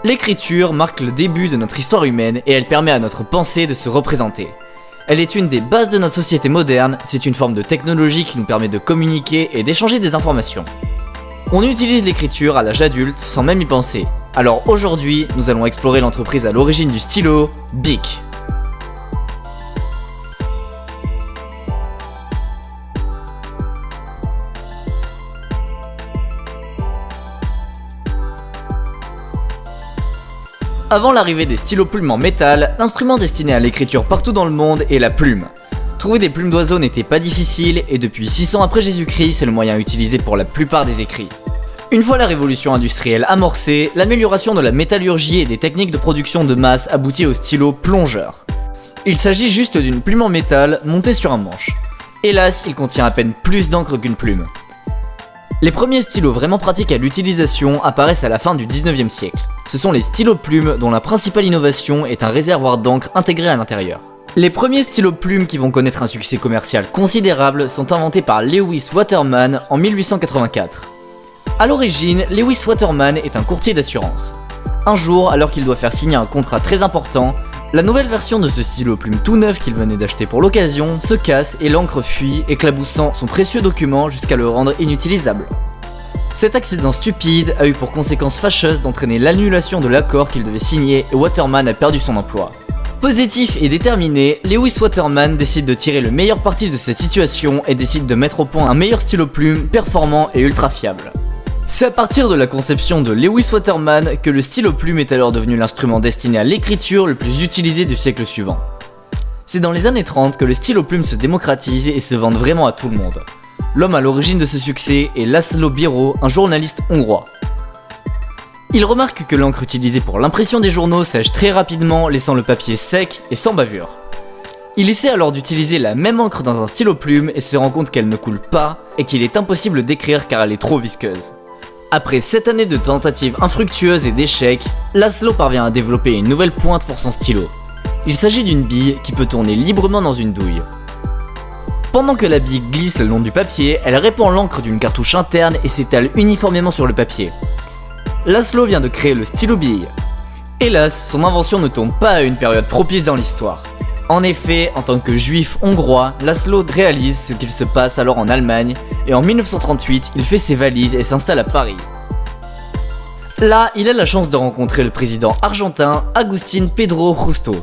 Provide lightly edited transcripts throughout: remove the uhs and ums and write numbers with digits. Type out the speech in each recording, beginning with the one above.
L'écriture marque le début de notre histoire humaine et elle permet à notre pensée de se représenter. Elle est une des bases de notre société moderne, c'est une forme de technologie qui nous permet de communiquer et d'échanger des informations. On utilise l'écriture à l'âge adulte sans même y penser. Alors aujourd'hui, nous allons explorer l'entreprise à l'origine du stylo, Bic. Avant l'arrivée des stylos plumes en métal, l'instrument destiné à l'écriture partout dans le monde est la plume. Trouver des plumes d'oiseaux n'était pas difficile et depuis 600 après Jésus-Christ, c'est le moyen utilisé pour la plupart des écrits. Une fois la révolution industrielle amorcée, l'amélioration de la métallurgie et des techniques de production de masse aboutit au stylo plongeur. Il s'agit juste d'une plume en métal montée sur un manche. Hélas, il contient à peine plus d'encre qu'une plume. Les premiers stylos vraiment pratiques à l'utilisation apparaissent à la fin du 19e siècle. Ce sont les stylos plumes dont la principale innovation est un réservoir d'encre intégré à l'intérieur. Les premiers stylos plumes qui vont connaître un succès commercial considérable sont inventés par Lewis Waterman en 1884. A l'origine, Lewis Waterman est un courtier d'assurance. Un jour, alors qu'il doit faire signer un contrat très important, la nouvelle version de ce stylo plume tout neuf qu'il venait d'acheter pour l'occasion se casse et l'encre fuit, éclaboussant son précieux document jusqu'à le rendre inutilisable. Cet accident stupide a eu pour conséquence fâcheuse d'entraîner l'annulation de l'accord qu'il devait signer et Waterman a perdu son emploi. Positif et déterminé, Lewis Waterman décide de tirer le meilleur parti de cette situation et décide de mettre au point un meilleur stylo plume performant et ultra fiable. C'est à partir de la conception de Lewis Waterman que le stylo plume est alors devenu l'instrument destiné à l'écriture le plus utilisé du siècle suivant. C'est dans les années 30 que le stylo plume se démocratise et se vende vraiment à tout le monde. L'homme à l'origine de ce succès est László Bíró, un journaliste hongrois. Il remarque que l'encre utilisée pour l'impression des journaux sèche très rapidement, laissant le papier sec et sans bavure. Il essaie alors d'utiliser la même encre dans un stylo plume et se rend compte qu'elle ne coule pas et qu'il est impossible d'écrire car elle est trop visqueuse. Après 7 années de tentatives infructueuses et d'échecs, László parvient à développer une nouvelle pointe pour son stylo. Il s'agit d'une bille qui peut tourner librement dans une douille. Pendant que la bille glisse le long du papier, elle répand l'encre d'une cartouche interne et s'étale uniformément sur le papier. László vient de créer le stylo bille. Hélas, son invention ne tombe pas à une période propice dans l'histoire. En effet, en tant que juif hongrois, László réalise ce qu'il se passe alors en Allemagne et en 1938, il fait ses valises et s'installe à Paris. Là, il a la chance de rencontrer le président argentin Agustín Pedro Justo.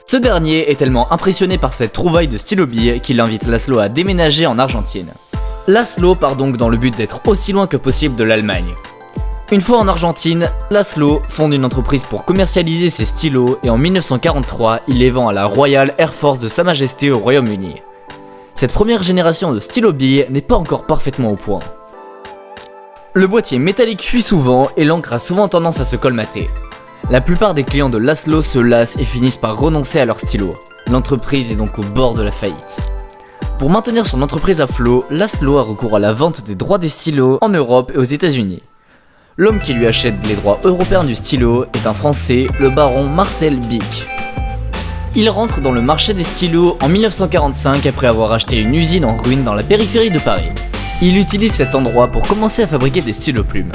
Ce dernier est tellement impressionné par cette trouvaille de stylo bille qu'il invite László à déménager en Argentine. László part donc dans le but d'être aussi loin que possible de l'Allemagne. Une fois en Argentine, László fonde une entreprise pour commercialiser ses stylos et en 1943, il les vend à la Royal Air Force de Sa Majesté au Royaume-Uni. Cette première génération de stylos billes n'est pas encore parfaitement au point. Le boîtier métallique fuit souvent et l'encre a souvent tendance à se colmater. La plupart des clients de László se lassent et finissent par renoncer à leur stylo. L'entreprise est donc au bord de la faillite. Pour maintenir son entreprise à flot, László a recours à la vente des droits des stylos en Europe et aux États-Unis. L'homme qui lui achète les droits européens du stylo est un Français, le baron Marcel Bic. Il rentre dans le marché des stylos en 1945 après avoir acheté une usine en ruine dans la périphérie de Paris. Il utilise cet endroit pour commencer à fabriquer des stylos plumes.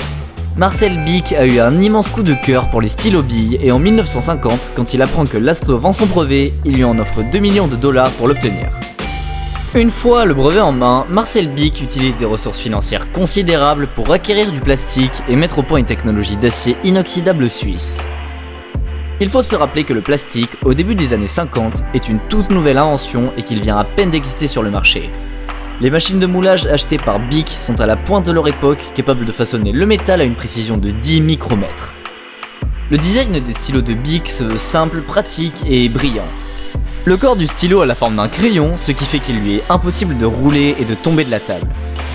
Marcel Bic a eu un immense coup de cœur pour les stylos billes et en 1950, quand il apprend que László vend son brevet, il lui en offre 2 millions de dollars pour l'obtenir. Une fois le brevet en main, Marcel Bic utilise des ressources financières considérables pour acquérir du plastique et mettre au point une technologie d'acier inoxydable suisse. Il faut se rappeler que le plastique, au début des années 50, est une toute nouvelle invention et qu'il vient à peine d'exister sur le marché. Les machines de moulage achetées par Bic sont à la pointe de leur époque, capables de façonner le métal à une précision de 10 micromètres. Le design des stylos de Bic se veut simple, pratique et brillant. Le corps du stylo a la forme d'un crayon, ce qui fait qu'il lui est impossible de rouler et de tomber de la table.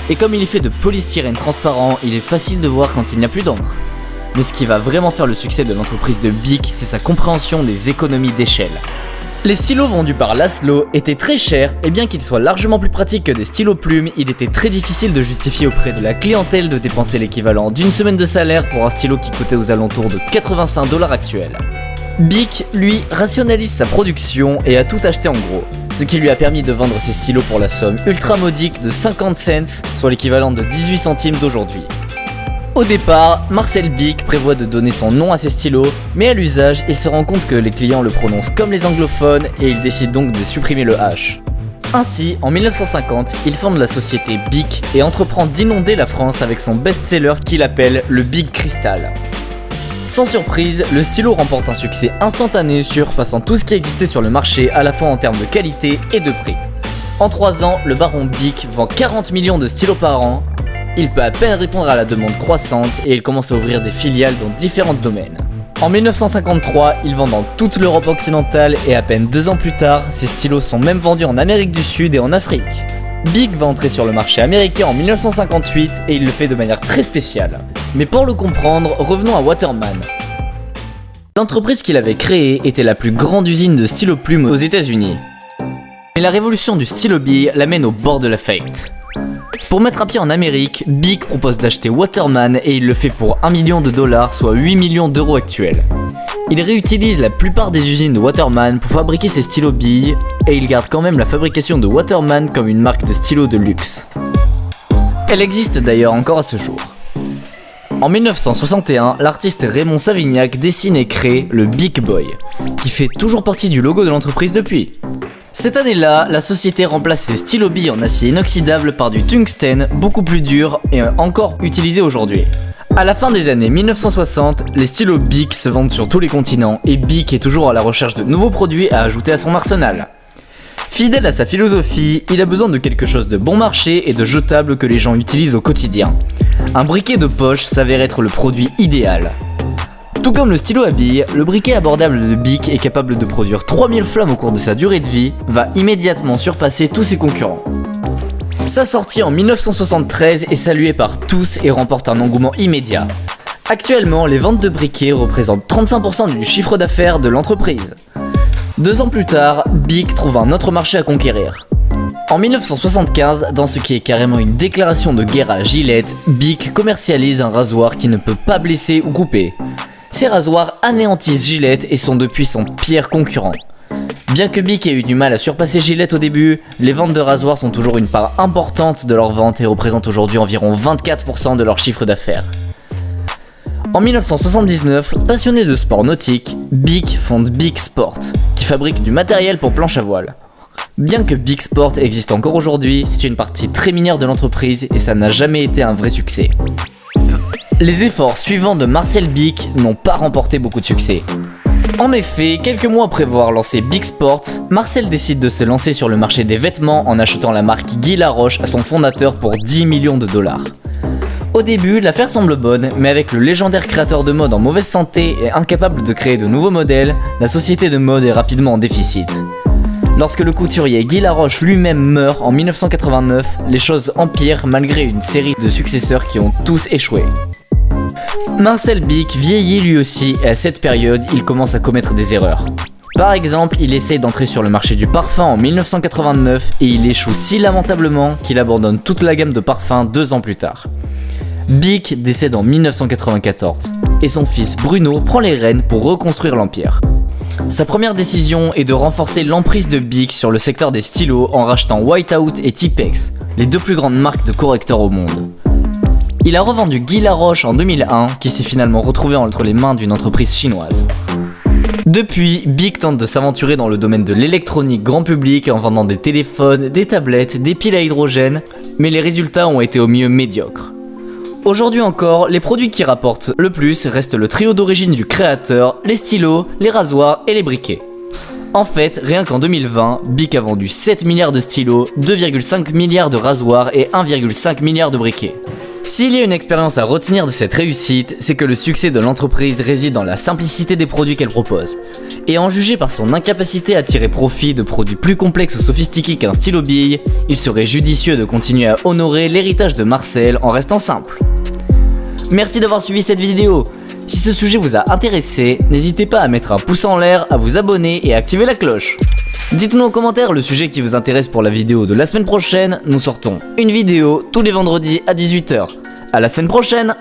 Et comme il est fait de polystyrène transparent, il est facile de voir quand il n'y a plus d'encre. Mais ce qui va vraiment faire le succès de l'entreprise de Bic, c'est sa compréhension des économies d'échelle. Les stylos vendus par László étaient très chers et bien qu'ils soient largement plus pratiques que des stylos plumes, il était très difficile de justifier auprès de la clientèle de dépenser l'équivalent d'une semaine de salaire pour un stylo qui coûtait aux alentours de 85 $ actuels. Bic, lui, rationalise sa production et a tout acheté en gros, ce qui lui a permis de vendre ses stylos pour la somme ultra modique de 50 cents, soit l'équivalent de 18 centimes d'aujourd'hui. Au départ, Marcel Bic prévoit de donner son nom à ses stylos, mais à l'usage, il se rend compte que les clients le prononcent comme les anglophones et il décide donc de supprimer le H. Ainsi, en 1950, il fonde la société Bic et entreprend d'inonder la France avec son best-seller qu'il appelle le Big Crystal. Sans surprise, le stylo remporte un succès instantané, surpassant tout ce qui existait sur le marché à la fois en termes de qualité et de prix. En 3 ans, le baron Bic vend 40 millions de stylos par an. Il peut à peine répondre à la demande croissante et il commence à ouvrir des filiales dans différents domaines. En 1953, il vend dans toute l'Europe occidentale et à peine 2 ans plus tard, ses stylos sont même vendus en Amérique du Sud et en Afrique. Bic va entrer sur le marché américain en 1958 et il le fait de manière très spéciale. Mais pour le comprendre, revenons à Waterman. L'entreprise qu'il avait créée était la plus grande usine de stylo plumes aux États-Unis. Mais la révolution du stylo bille l'amène au bord de la faillite. Pour mettre un pied en Amérique, Bic propose d'acheter Waterman et il le fait pour $1 million, soit 8 millions d'euros actuels. Il réutilise la plupart des usines de Waterman pour fabriquer ses stylos billes et il garde quand même la fabrication de Waterman comme une marque de stylo de luxe. Elle existe d'ailleurs encore à ce jour. En 1961, l'artiste Raymond Savignac dessine et crée le Bic Boy, qui fait toujours partie du logo de l'entreprise depuis. Cette année-là, la société remplace ses stylos billes en acier inoxydable par du tungstène beaucoup plus dur et encore utilisé aujourd'hui. À la fin des années 1960, les stylos Bic se vendent sur tous les continents et Bic est toujours à la recherche de nouveaux produits à ajouter à son arsenal. Fidèle à sa philosophie, il a besoin de quelque chose de bon marché et de jetable que les gens utilisent au quotidien. Un briquet de poche s'avère être le produit idéal. Tout comme le stylo à billes, le briquet abordable de Bic est capable de produire 3000 flammes au cours de sa durée de vie, va immédiatement surpasser tous ses concurrents. Sa sortie en 1973 est saluée par tous et remporte un engouement immédiat. Actuellement, les ventes de briquets représentent 35% du chiffre d'affaires de l'entreprise. 2 ans plus tard, Bic trouve un autre marché à conquérir. En 1975, dans ce qui est carrément une déclaration de guerre à Gillette, Bic commercialise un rasoir qui ne peut pas blesser ou couper. Ces rasoirs anéantissent Gillette et sont depuis son pire concurrent. Bien que Bic ait eu du mal à surpasser Gillette au début, les ventes de rasoirs sont toujours une part importante de leurs ventes et représentent aujourd'hui environ 24% de leur chiffre d'affaires. En 1979, passionné de sport nautique, Bic fonde Bic Sport, qui fabrique du matériel pour planche à voile. Bien que Bic Sport existe encore aujourd'hui, c'est une partie très mineure de l'entreprise et ça n'a jamais été un vrai succès. Les efforts suivants de Marcel Bic n'ont pas remporté beaucoup de succès. En effet, quelques mois après avoir lancé Bic Sport, Marcel décide de se lancer sur le marché des vêtements en achetant la marque Guy Laroche à son fondateur pour $10 millions. Au début, l'affaire semble bonne, mais avec le légendaire créateur de mode en mauvaise santé et incapable de créer de nouveaux modèles, la société de mode est rapidement en déficit. Lorsque le couturier Guy Laroche lui-même meurt en 1989, les choses empirent malgré une série de successeurs qui ont tous échoué. Marcel Bic vieillit lui aussi et à cette période, il commence à commettre des erreurs. Par exemple, il essaie d'entrer sur le marché du parfum en 1989 et il échoue si lamentablement qu'il abandonne toute la gamme de parfums 2 ans plus tard. Bic décède en 1994 et son fils Bruno prend les rênes pour reconstruire l'empire. Sa première décision est de renforcer l'emprise de Bic sur le secteur des stylos en rachetant Whiteout et Tipex, les 2 plus grandes marques de correcteurs au monde. Il a revendu Guy Laroche en 2001, qui s'est finalement retrouvé entre les mains d'une entreprise chinoise. Depuis, Bic tente de s'aventurer dans le domaine de l'électronique grand public en vendant des téléphones, des tablettes, des piles à hydrogène, mais les résultats ont été au mieux médiocres. Aujourd'hui encore, les produits qui rapportent le plus restent le trio d'origine du créateur, les stylos, les rasoirs et les briquets. En fait, rien qu'en 2020, Bic a vendu 7 milliards de stylos, 2,5 milliards de rasoirs et 1,5 milliard de briquets. S'il y a une expérience à retenir de cette réussite, c'est que le succès de l'entreprise réside dans la simplicité des produits qu'elle propose. Et en juger par son incapacité à tirer profit de produits plus complexes ou sophistiqués qu'un stylo bille, il serait judicieux de continuer à honorer l'héritage de Marcel en restant simple. Merci d'avoir suivi cette vidéo. Si ce sujet vous a intéressé, n'hésitez pas à mettre un pouce en l'air, à vous abonner et à activer la cloche. Dites-nous en commentaire le sujet qui vous intéresse pour la vidéo de la semaine prochaine, nous sortons une vidéo tous les vendredis à 18 h. À la semaine prochaine!